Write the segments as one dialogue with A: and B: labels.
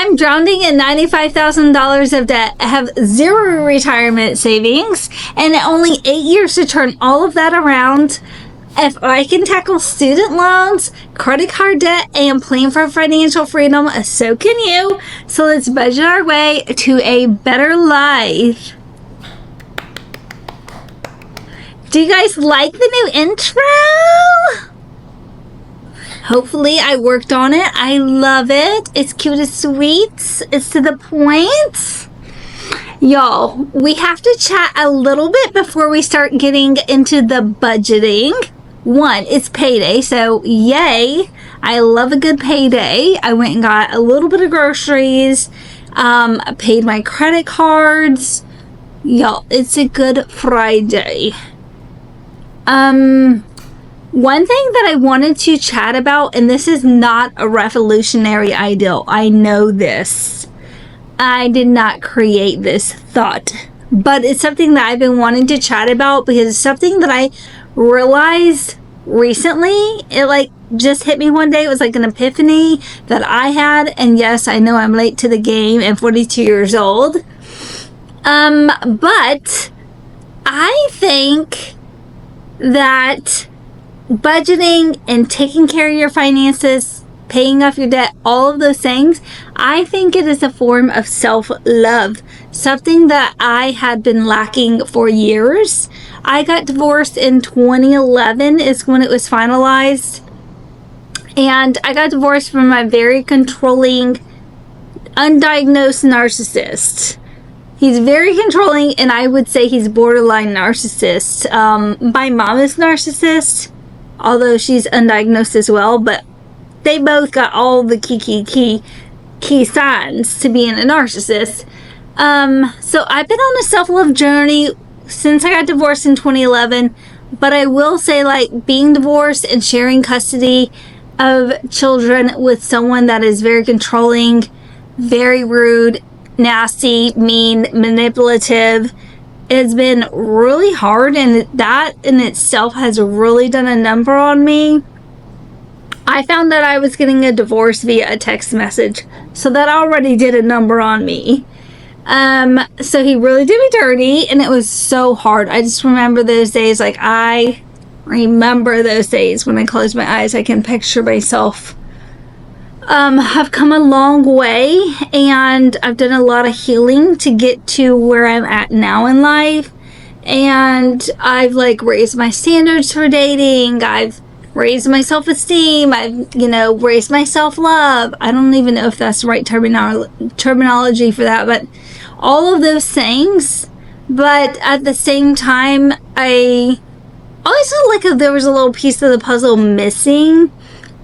A: I'm drowning in $95,000 of debt. I have zero retirement savings and only 8 years to turn all of that around. If I can tackle student loans, credit card debt, and plan for financial freedom, so can you. So let's budget our way to a better life. Do you guys like the new intro? Hopefully I worked on it. I love it. It's cute as sweets. It's to the point. Y'all, we have to chat a little bit before we start getting into the budgeting. One, it's payday, so yay. I love a good payday. I went and got a little bit of groceries, paid my credit cards. Y'all, it's a good Friday. One thing that I wanted to chat about, and this is not a revolutionary ideal. I know this. I did not create this thought, but it's something that I've been wanting to chat about because it's something that I realized recently. It like just hit me one day. It was like an epiphany that I had, and yes, I know I'm late to the game and 42 years old. But I think that budgeting and taking care of your finances, paying off your debt, all of those things, I think it is a form of self-love, something that I had been lacking for years. I got divorced in 2011 is when it was finalized, and I got divorced from my very controlling, undiagnosed narcissist. He's very controlling, and I would say he's borderline narcissist. My mom is narcissist, although she's undiagnosed as well, but they both got all the key signs to being a narcissist. So I've been on a self-love journey since I got divorced in 2011, but I will say, like, being divorced and sharing custody of children with someone that is very controlling, very rude, nasty, mean, manipulative, has been really hard, and that in itself has really done a number on me. I found that I was getting a divorce via a text message, so that already did a number on me. So he really did me dirty, and it was so hard. I just remember those days. Like, I remember those days when I close my eyes, I can picture myself. I've come a long way, and I've done a lot of healing to get to where I'm at now in life. And I've like raised my standards for dating. I've raised my self-esteem. I've, raised my self-love. I don't even know if that's the right terminology for that, but all of those things. But at the same time, I always felt like there was a little piece of the puzzle missing.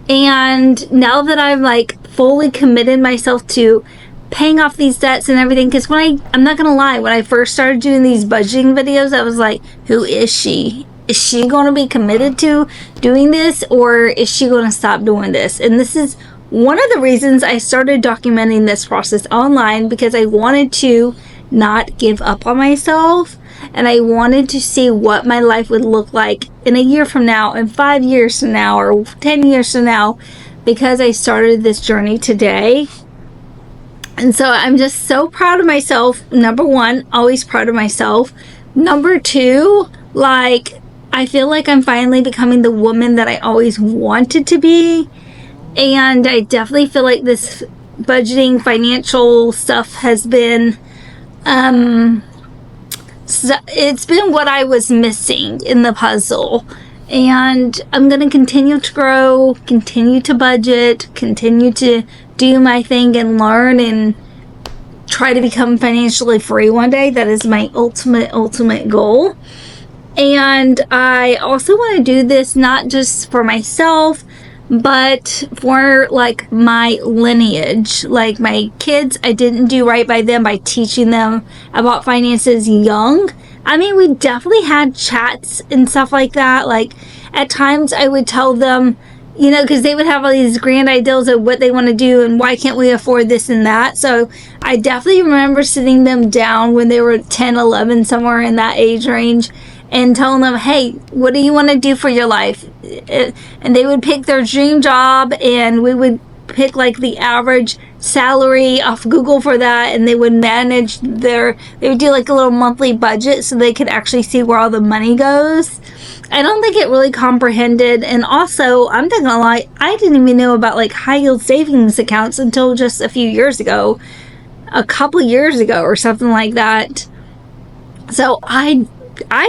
A: And now that I've like fully committed myself to paying off these debts and everything, because I'm not gonna lie, when I first started doing these budgeting videos, I was like, who is she? Is she going to be committed to doing this, or is she going to stop doing this? And this is one of the reasons I started documenting this process online, because I wanted to not give up on myself, and I wanted to see what my life would look like in a year from now, and 5 years from now, or 10 years from now, because I started this journey today. And so I'm just so proud of myself. Number one, always proud of myself. Number two, like, I feel like I'm finally becoming the woman that I always wanted to be. And I definitely feel like this budgeting, financial stuff has been, it's been what I was missing in the puzzle. And I'm going to continue to grow, continue to budget, continue to do my thing and learn and try to become financially free one day. That is my ultimate goal. And I also want to do this not just for myself, but for like my lineage. Like my kids, I didn't do right by them by teaching them about finances young. I mean, we definitely had chats and stuff like that. Like at times I would tell them, because they would have all these grand ideals of what they want to do and why can't we afford this and that. So I definitely remember sitting them down when they were 10, 11, somewhere in that age range, and telling them, hey, what do you want to do for your life? And they would pick their dream job, and we would pick like the average salary off Google for that, and they would they would do like a little monthly budget so they could actually see where all the money goes. I don't think it really comprehended. And also, I'm not gonna lie, I didn't even know about like high yield savings accounts until just a few years ago, a couple years ago or something like that. So I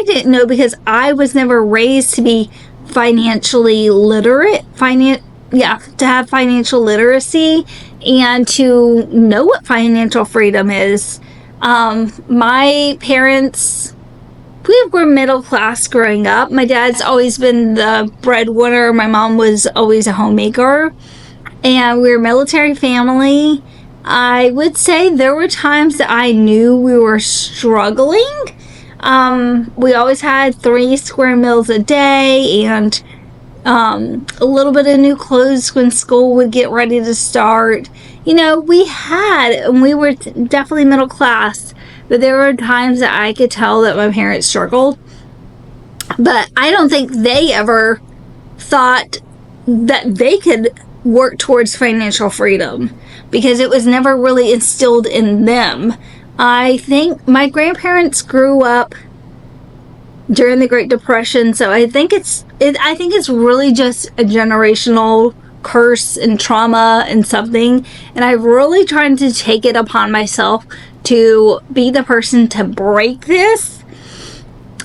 A: didn't know, because I was never raised to be financially literate, to have financial literacy and to know what financial freedom is. My parents, we were middle class growing up. My dad's always been the breadwinner. My mom was always a homemaker. And we were a military family. I would say there were times that I knew we were struggling. We always had 3 square meals a day, and a little bit of new clothes when school would get ready to start. We were definitely middle class, but there were times that I could tell that my parents struggled. But I don't think they ever thought that they could work towards financial freedom, because it was never really instilled in them. I think my grandparents grew up during the Great Depression, so I think it's really just a generational curse and trauma and something, and I'm really trying to take it upon myself to be the person to break this.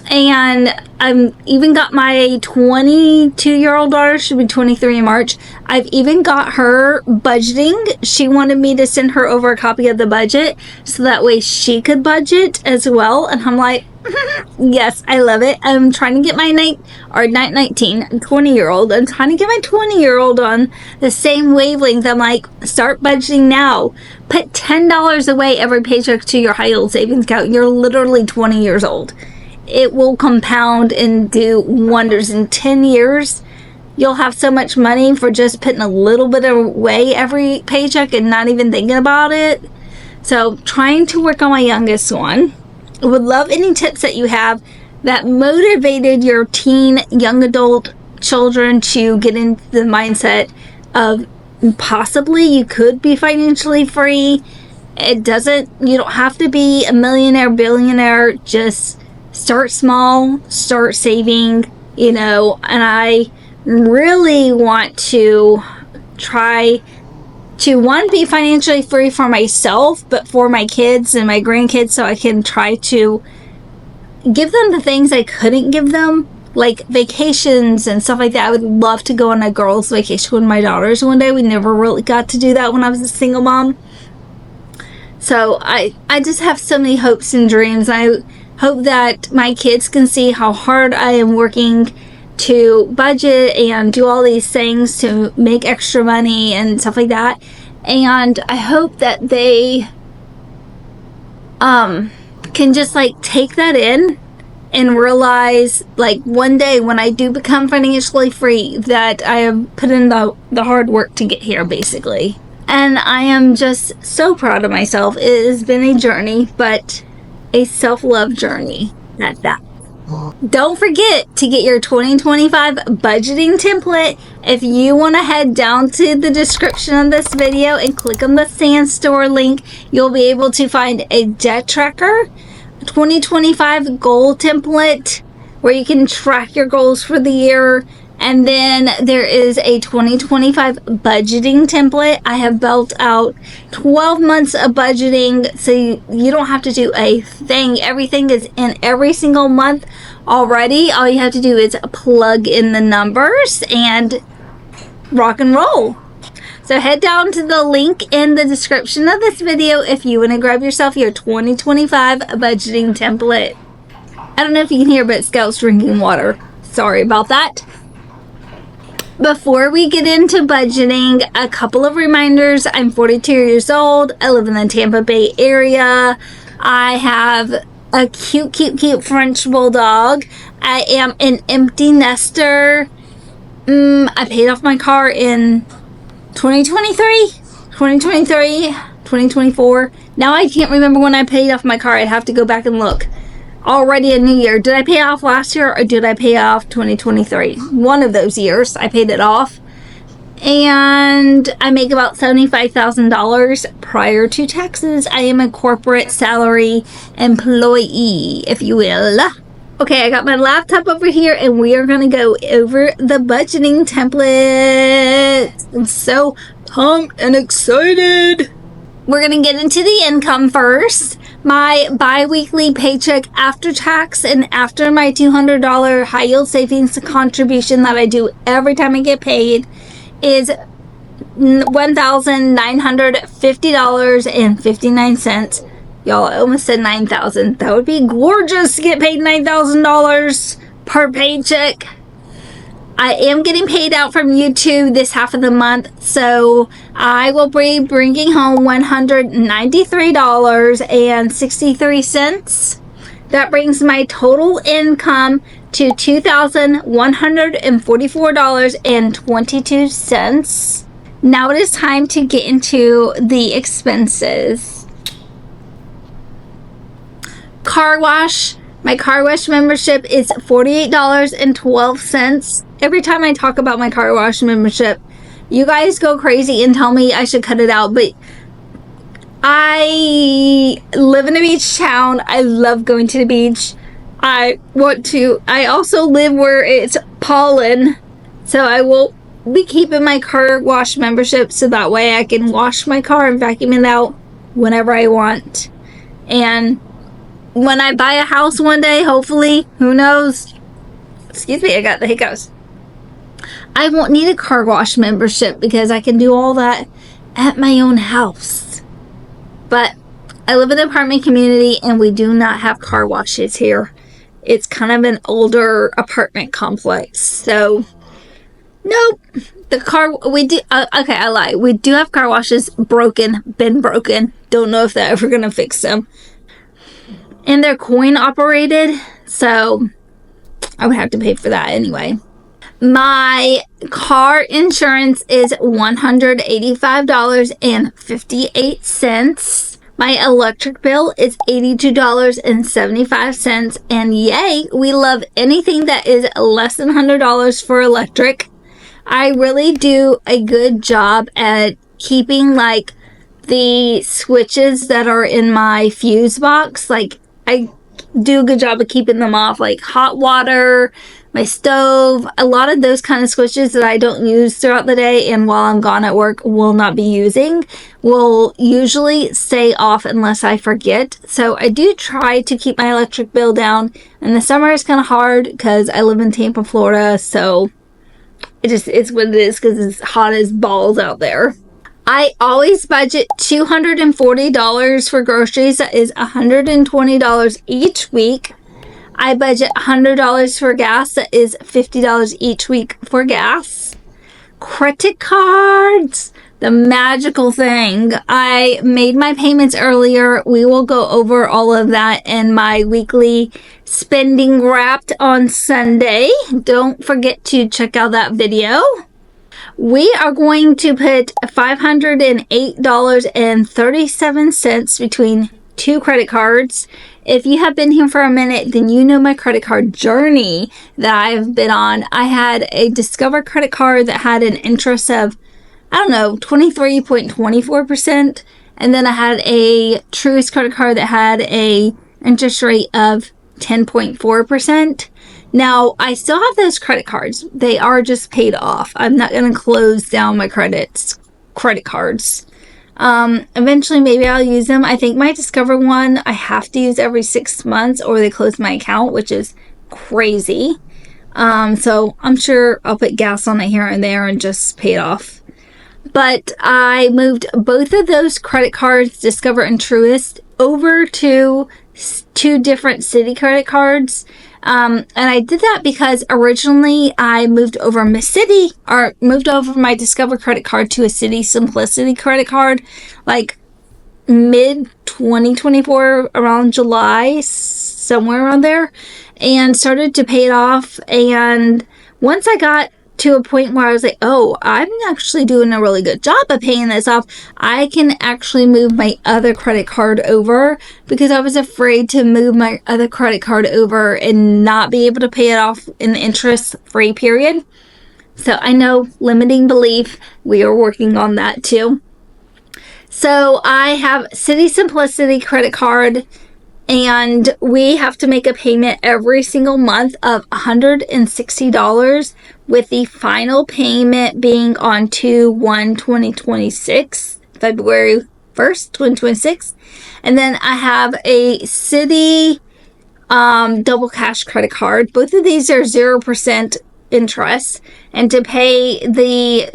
A: And I've even got my 22-year-old daughter, she'll be 23 in March. I've even got her budgeting. She wanted me to send her over a copy of the budget so that way she could budget as well. And I'm like, yes, I love it. I'm trying to get my 20-year-old. I'm trying to get my 20-year-old on the same wavelength. I'm like, start budgeting now. Put $10 away every paycheck to your high yield savings account. You're literally 20 years old. It will compound and do wonders. In 10 years, you'll have so much money for just putting a little bit away every paycheck and not even thinking about it. So, trying to work on my youngest one. I would love any tips that you have that motivated your teen, young adult children to get into the mindset of possibly you could be financially free. You don't have to be a millionaire, billionaire. Just start small, start saving, and I really want to try to, one, be financially free for myself, but for my kids and my grandkids, so I can try to give them the things I couldn't give them, like vacations and stuff like that. I would love to go on a girls' vacation with my daughters one day. We never really got to do that when I was a single mom. So I just have so many hopes and dreams. I hope that my kids can see how hard I am working to budget and do all these things to make extra money and stuff like that. And I hope that they can just take that in and realize one day when I do become financially free that I have put in the hard work to get here, basically. And I am just so proud of myself. It has been a journey, but a self-love journey at that. Don't forget to get your 2025 budgeting template. If you want to head down to the description of this video and click on the Sandstore link, you'll be able to find a debt tracker, 2025 goal template where you can track your goals for the year. And then there is a 2025 budgeting template. I have built out 12 months of budgeting, so you don't have to do a thing. Everything is in every single month already. All you have to do is plug in the numbers and rock and roll. So head down to the link in the description of this video if you want to grab yourself your 2025 budgeting template. I don't know if you can hear, but Scout's drinking water. Sorry about that. Before we get into budgeting, a couple of reminders. I'm 42 years old. I live in the Tampa Bay area. I have a cute French bulldog. I am an empty nester. I paid off my car in 2024. Now I can't remember when I paid off my car. I'd have to go back and look. Already a new year. Did I pay off last year or did I pay off 2023? One of those years I paid it off. and I make about $75,000 prior to taxes. I am a corporate salary employee, if you will. Okay, I got my laptop over here, and we are going to go over the budgeting template. I'm so pumped and excited. We're going to get into the income first. My bi-weekly paycheck after tax and after my $200 high yield savings contribution that I do every time I get paid is $1,950.59. Y'all, I almost said $9,000. That would be gorgeous to get paid $9,000 per paycheck. I am getting paid out from YouTube this half of the month, so I will be bringing home $193.63. That brings my total income to $2,144.22. Now it is time to get into the expenses. Car wash. My car wash membership is $48.12. Every time I talk about my car wash membership, you guys go crazy and tell me I should cut it out, but I live in a beach town. I love going to the beach. I also live where it's pollen, so I will be keeping my car wash membership so that way I can wash my car and vacuum it out whenever I want. And when I buy a house one day, hopefully, who knows? Excuse me, I got the hiccups. I won't need a car wash membership because I can do all that at my own house. But I live in an apartment community and we do not have car washes here. It's kind of an older apartment complex. So, nope. We do have car washes been broken. Don't know if they're ever going to fix them. And they're coin operated, so I would have to pay for that anyway. My car insurance is $185.58. My electric bill is $82.75. And yay, we love anything that is less than $100 for electric. I really do a good job at keeping like the switches that are in my fuse box. Like, I do a good job of keeping them off, like hot water, my stove, a lot of those kind of switches that I don't use throughout the day and while I'm gone at work will not be using, will usually stay off unless I forget. So I do try to keep my electric bill down. In the summer it's kind of hard because I live in Tampa, Florida, so it's what it is because it's hot as balls out there. I always budget $240 for groceries. That is $120 each week. I budget $100 for gas. That is $50 each week for gas. Credit cards, the magical thing. I made my payments earlier. We will go over all of that in my weekly spending wrapped on Sunday. Don't forget to check out that video. We are going to put $508.37 between two credit cards. If you have been here for a minute, then you know my credit card journey that I've been on. I had a Discover credit card that had an interest of, 23.24%. And then I had a Truist credit card that had a interest rate of 10.4%. Now, I still have those credit cards. They are just paid off. I'm not going to close down my credit cards. Eventually, maybe I'll use them. I think my Discover one, I have to use every 6 months or they close my account, which is crazy. So I'm sure I'll put gas on it here and there and just pay it off. But I moved both of those credit cards, Discover and Truist, over to two different Citi credit cards. And I did that because originally I moved over my Discover credit card to a Citi Simplicity credit card, like mid 2024, around July, somewhere around there, and started to pay it off. And once I got to a point where I was like, oh, I'm actually doing a really good job of paying this off, I can actually move my other credit card over, because I was afraid to move my other credit card over and not be able to pay it off in the interest-free period. So I know, limiting belief, we are working on that too. So I have City Simplicity credit card, and we have to make a payment every single month of $160, with the final payment being on 2/1/2026, February 1st, 2026. And then I have a City double cash credit card. Both of these are 0% interest, and to pay the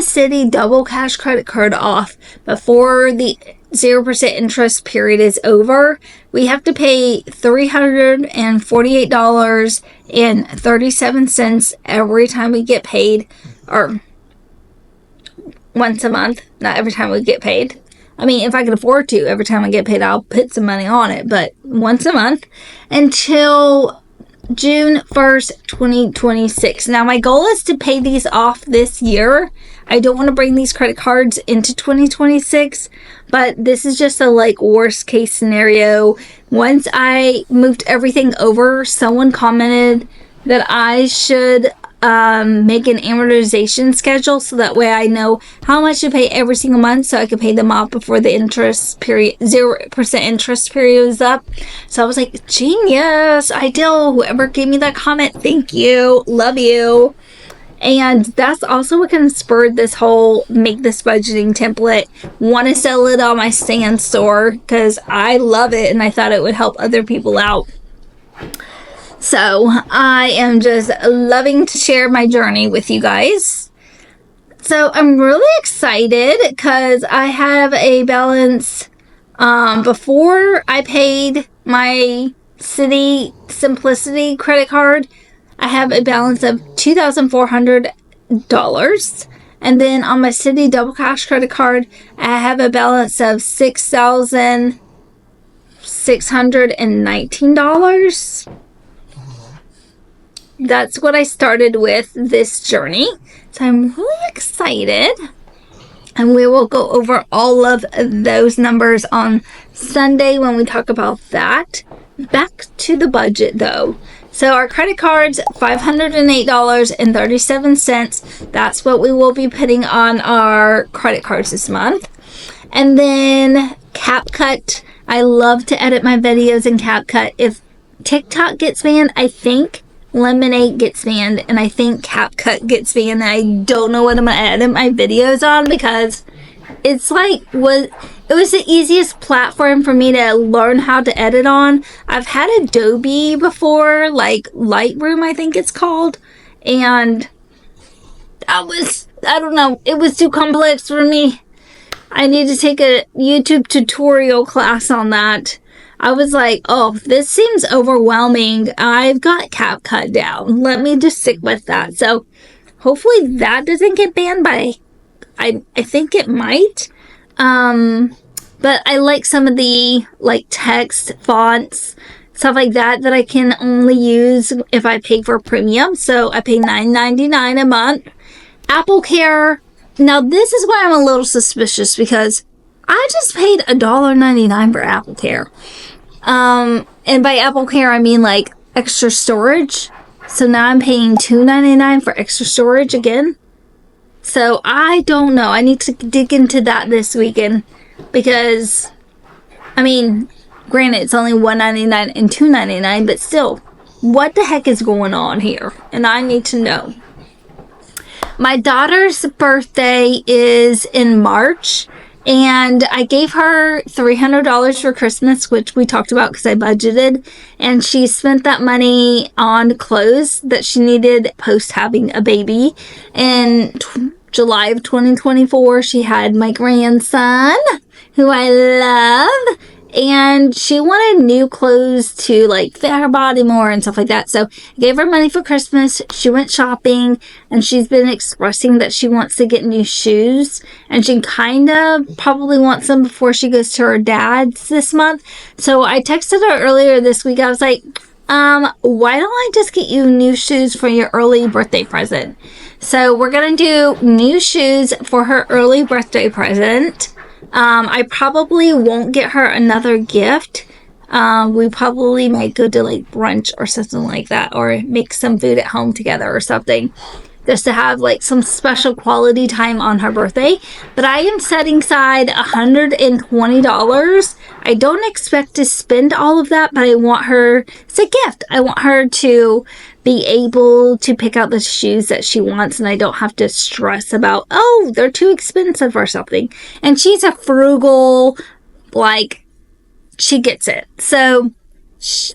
A: city double cash credit card off before the 0% interest period is over, we have to pay $348.37 every time we get paid, or once a month, not every time we get paid. I mean, if I can afford to, every time I get paid, I'll put some money on it, but once a month until June 1st, 2026. Now, my goal is to pay these off this year. I don't want to bring these credit cards into 2026, but this is just a worst case scenario. Once I moved everything over, someone commented that I should make an amortization schedule, so that way I know how much to pay every single month, so I can pay them off before the interest period, 0% interest period is up. So I was like, genius, ideal. Whoever gave me that comment, thank you, love you. And that's also what kind of spurred this whole make this budgeting template. Want to sell it on my Stan store because I love it and I thought it would help other people out. So I am just loving to share my journey with you guys. So I'm really excited because I have a balance. Before I paid my City Simplicity credit card, I have a balance of $2,400. And then on my City Double Cash credit card, I have a balance of $6,619. That's what I started with this journey. So I'm really excited. And we will go over all of those numbers on Sunday when we talk about that. Back to the budget though. So our credit cards, $508.37. That's what we will be putting on our credit cards this month. And then CapCut. I love to edit my videos in CapCut. If TikTok gets banned, I think Lemonade gets banned, and I think CapCut gets banned. I don't know what I'm going to edit my videos on because it's it was the easiest platform for me to learn how to edit on. I've had Adobe before, Lightroom, I think it's called, and I don't know, it was too complex for me. I need to take a YouTube tutorial class on that. I was like, oh, this seems overwhelming. I've got CapCut down. Let me just stick with that. So hopefully that doesn't get banned by, I think it might. But I like some of the text, fonts, stuff like that I can only use if I pay for premium. So I pay $9.99 a month. Apple Care. Now this is why I'm a little suspicious, because I just paid $1.99 for Apple Care. And by Apple Care, I mean extra storage. So now I'm paying $2.99 for extra storage again. So I don't know. I need to dig into that this weekend because, I mean, granted, it's only $1.99 and $2.99, but still, what the heck is going on here? And I need to know. My daughter's birthday is in March, and I gave her $300 for Christmas, which we talked about because I budgeted, and she spent that money on clothes that she needed post having a baby. In July of 2024, she had my grandson, who I love, and she wanted new clothes to fit her body more and stuff like that. So I gave her money for Christmas. She went shopping, and she's been expressing that she wants to get new shoes, and she kind of probably wants them before she goes to her dad's this month. So I texted her earlier this week. I was like, why don't I just get you new shoes for your early birthday present? So we're gonna do new shoes for her early birthday present. I probably won't get her another gift We probably might go to like brunch or something like that, or make some food at home together or something, just to have like some special quality time on her birthday. But I am setting aside $120. I don't expect to spend all of that, but I want her, it's a gift. I want her to be able to pick out the shoes that she wants, and I don't have to stress about, oh, they're too expensive or something. And she's a frugal, like, she gets it. So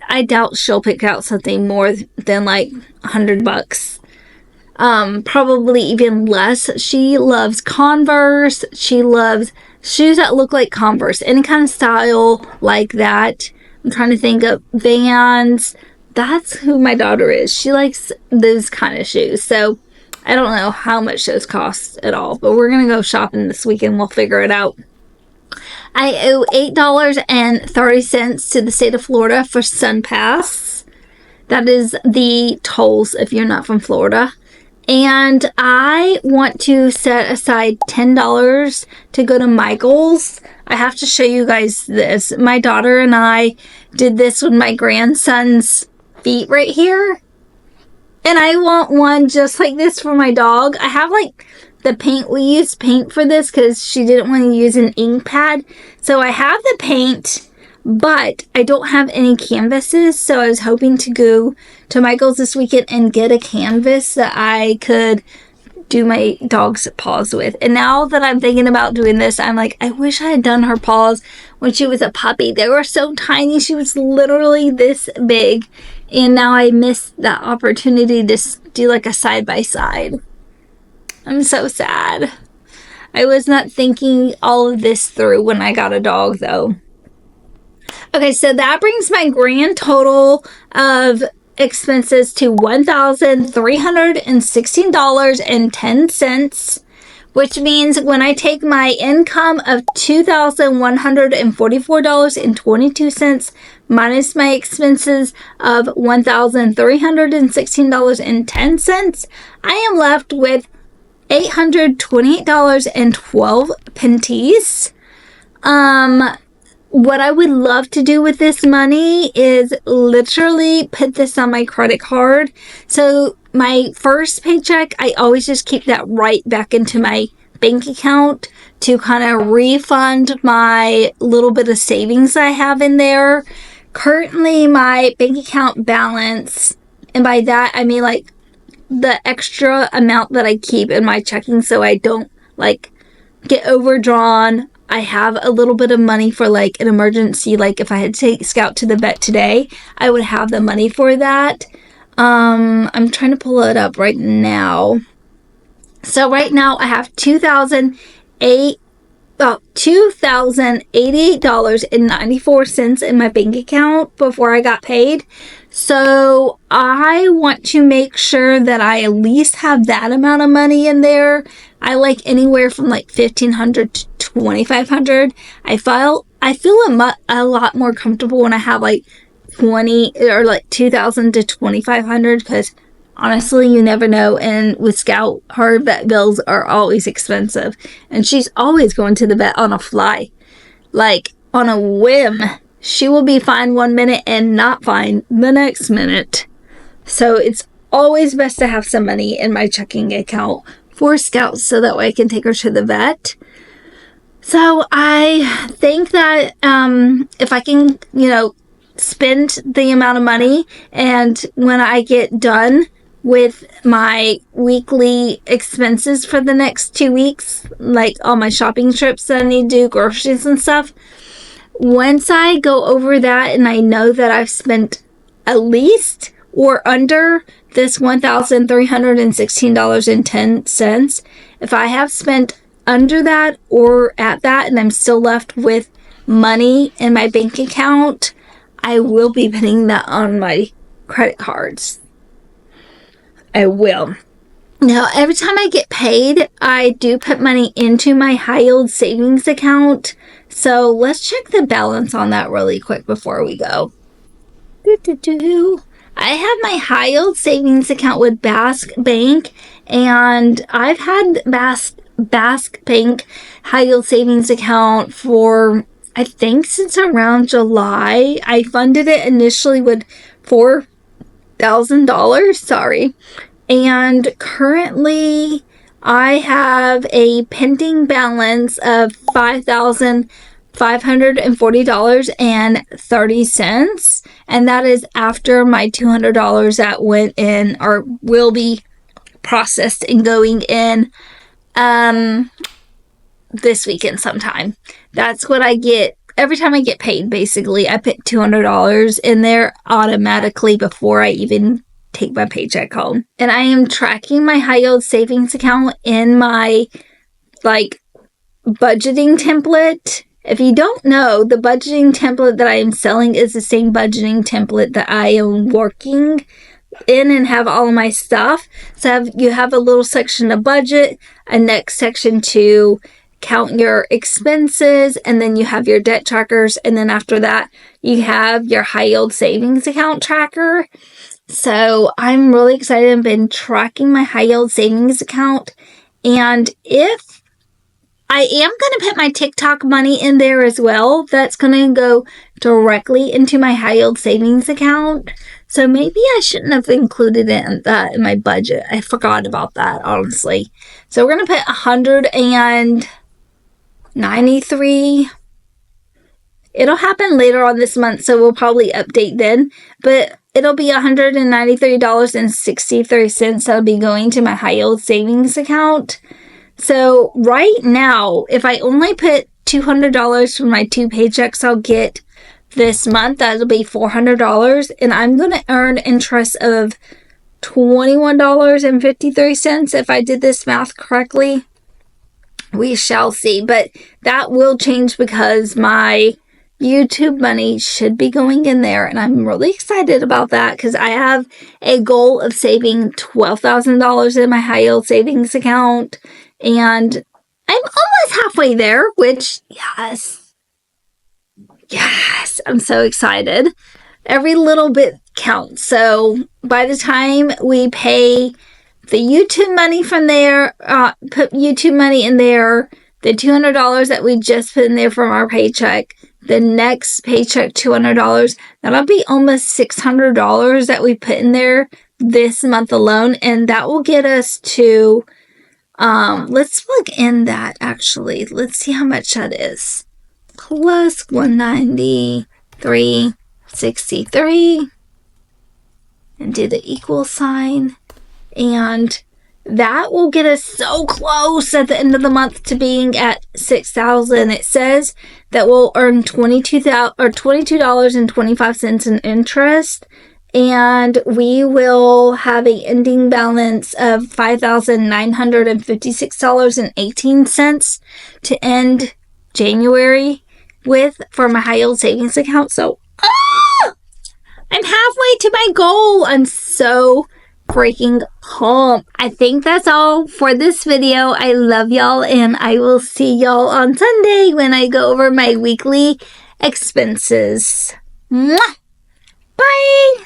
A: I doubt she'll pick out something more than like $100. Probably even less. She loves Converse. She loves shoes that look like Converse. Any kind of style like that. I'm trying to think of Vans. That's who my daughter is. She likes those kind of shoes. So I don't know how much those cost at all, but we're going to go shopping this weekend. We'll figure it out. I owe $8.30 to the state of Florida for SunPass. That is the tolls if you're not from Florida. And I want to set aside $10 to go to Michael's. I have to show you guys this. My daughter and I did this with my grandson's feet right here. And I want one just like this for my dog. I have like the paint. We used paint for this because she didn't want to use an ink pad. So I have the paint, but I don't have any canvases. So I was hoping to go to Michael's this weekend and get a canvas that I could do my dog's paws with. And now that I'm thinking about doing this, I'm like, I wish I had done her paws when she was a puppy. They were so tiny. She was literally this big. And now I missed that opportunity to do like a side-by-side. I'm so sad. I was not thinking all of this through when I got a dog, though. Okay, so that brings my grand total of expenses to $1,316.10, which means when I take my income of $2,144.22 minus my expenses of $1,316.10, I am left with $828.12. What I would love to do with this money is literally put this on my credit card. So my first paycheck, I always just keep that right back into my bank account to kind of refund my little bit of savings I have in there. Currently, my bank account balance, and by that I mean like the extra amount that I keep in my checking so I don't like get overdrawn. I have a little bit of money for like an emergency, like if I had to take Scout to the vet today, I would have the money for that. I'm trying to pull it up right now. So right now I have $2,088.94 in my bank account before I got paid. So I want to make sure that I at least have that amount of money in there. I like anywhere from like $1,500 to $2,500. I feel a lot more comfortable when I have like 20 or like 2,000 to 2,500 because honestly, you never know. And with Scout, her vet bills are always expensive. And she's always going to the vet on a fly. Like, on a whim. She will be fine one minute and not fine the next minute. So it's always best to have some money in my checking account for Scout so that way I can take her to the vet. So I think that if I can, spend the amount of money, and when I get done with my weekly expenses for the next 2 weeks, like all my shopping trips that I need to do, groceries and stuff, once I go over that and I know that I've spent at least or under this $1,316.10, if I have spent under that or at that and I'm still left with money in my bank account, I will be putting that on my credit cards. I will. Now, every time I get paid, I do put money into my high yield savings account. So let's check the balance on that really quick before we go. I have my high yield savings account with Basque Bank, and I've had Basque Bank high yield savings account for I think since around July. I funded it initially with $4,000. Sorry. And currently I have a pending balance of $5,540.30. And that is after my $200 that went in or will be processed and going in this weekend sometime. That's what I get every time I get paid. Basically, I put $200 in there automatically before I even take my paycheck home. And I am tracking my high yield savings account in my budgeting template. If you don't know, the budgeting template that I am selling is the same budgeting template that I am working in and have all of my stuff. So you have a little section to budget, a next section to count your expenses, and then you have your debt trackers, and then after that you have your high yield savings account tracker. So I'm really excited. I've been tracking my high yield savings account, and if I am going to put my TikTok money in there as well, that's going to go directly into my high yield savings account. So maybe I shouldn't have included that in my budget. I forgot about that, honestly. So we're going to put 193. It'll happen later on this month, so we'll probably update then. But it'll be $193.63 that'll be going to my high yield savings account. So right now, if I only put $200 for my 2 paychecks I'll get this month, that'll be $400. And I'm going to earn interest of $21.53 if I did this math correctly. We shall see. But that will change because my YouTube money should be going in there. And I'm really excited about that because I have a goal of saving $12,000 in my high yield savings account. And I'm almost halfway there, which, yes, I'm so excited. Every little bit counts. So by the time we pay the YouTube money from there, put YouTube money in there, the $200 that we just put in there from our paycheck, the next paycheck, $200, that'll be almost $600 that we put in there this month alone. And that will get us to, let's plug in that actually. Let's see how much that is. Plus 193.63 and do the equal sign. And that will get us so close at the end of the month to being at $6,000. It says that we'll earn $22.25 in interest, and we will have an ending balance of $5,956.18 to end January with for my high yield savings account. So I'm halfway to my goal. I'm so freaking pumped. I think that's all for this video. I love y'all, and I will see y'all on Sunday when I go over my weekly expenses. Mwah! Bye!